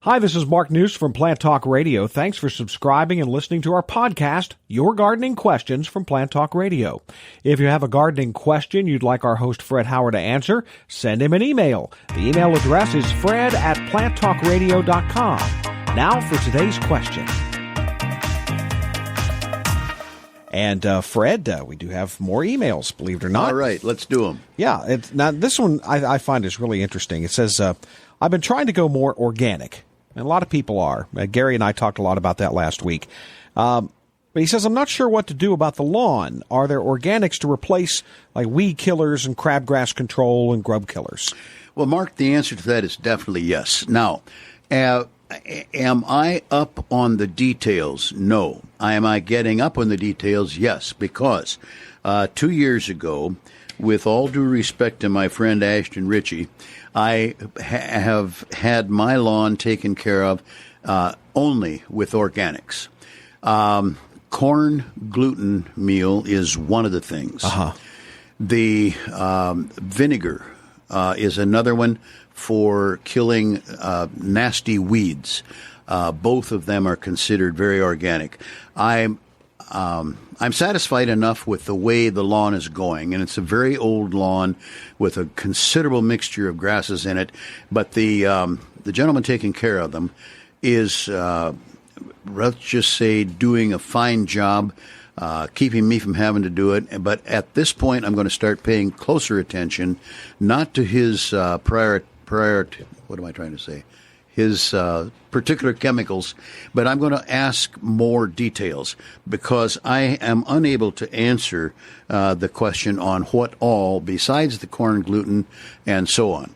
Hi, this is Mark News from Plant Talk Radio. Thanks for subscribing and listening to our podcast, Your Gardening Questions from Plant Talk Radio. If you have a gardening question you'd like our host Fred Howard to answer, send him an email. The email address is fred@planttalkradio.com. Now for today's question. And Fred, we do have more emails, believe it or not. All right, let's do them. Yeah, now this one I find is really interesting. It says, I've been trying to go more organic. And a lot of people are. Gary and I talked a lot about that last week. But he says, I'm not sure what to do about the lawn. Are there organics to replace like weed killers and crabgrass control and grub killers? Well, Mark, the answer to that is definitely yes. Now, am I up on the details? No. Am I getting up on the details? Yes, because 2 years ago, with all due respect to my friend Ashton Ritchie, I have had my lawn taken care of only with organics. Corn gluten meal is one of the things. The vinegar is another one for killing nasty weeds. Both of them are considered very organic. I'm satisfied enough with the way the lawn is going, and it's a very old lawn with a considerable mixture of grasses in it. But the gentleman taking care of them is, let's just say, doing a fine job, keeping me from having to do it. But at this point, I'm going to start paying closer attention, not to his his particular chemicals, but I'm going to ask more details because I am unable to answer the question on what all, besides the corn gluten and so on.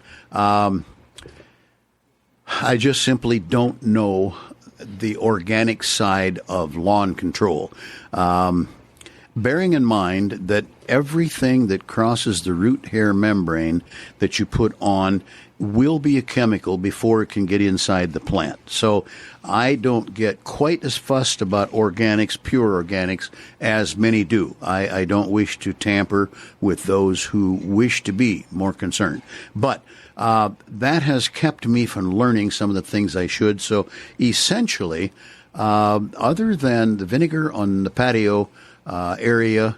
I just simply don't know the organic side of lawn control. Bearing in mind that everything that crosses the root hair membrane that you put on will be a chemical before it can get inside the plant. So I don't get quite as fussed about organics, pure organics, as many do. I don't wish to tamper with those who wish to be more concerned. But that has kept me from learning some of the things I should. So essentially, other than the vinegar on the patio area,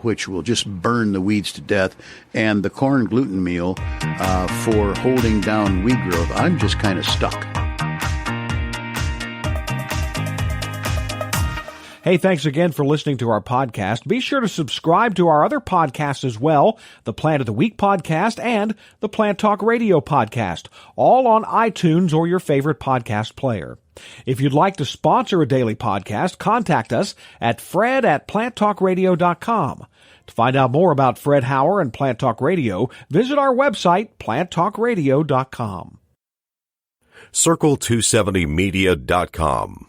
which will just burn the weeds to death, and the corn gluten meal for holding down weed growth, I'm just kind of stuck. Hey, thanks again for listening to our podcast. Be sure to subscribe to our other podcasts as well, the Plant of the Week podcast and the Plant Talk Radio podcast, all on iTunes or your favorite podcast player. If you'd like to sponsor a daily podcast, contact us at fred@planttalkradio.com. To find out more about Fred Howard and Plant Talk Radio, visit our website, planttalkradio.com. Circle270media.com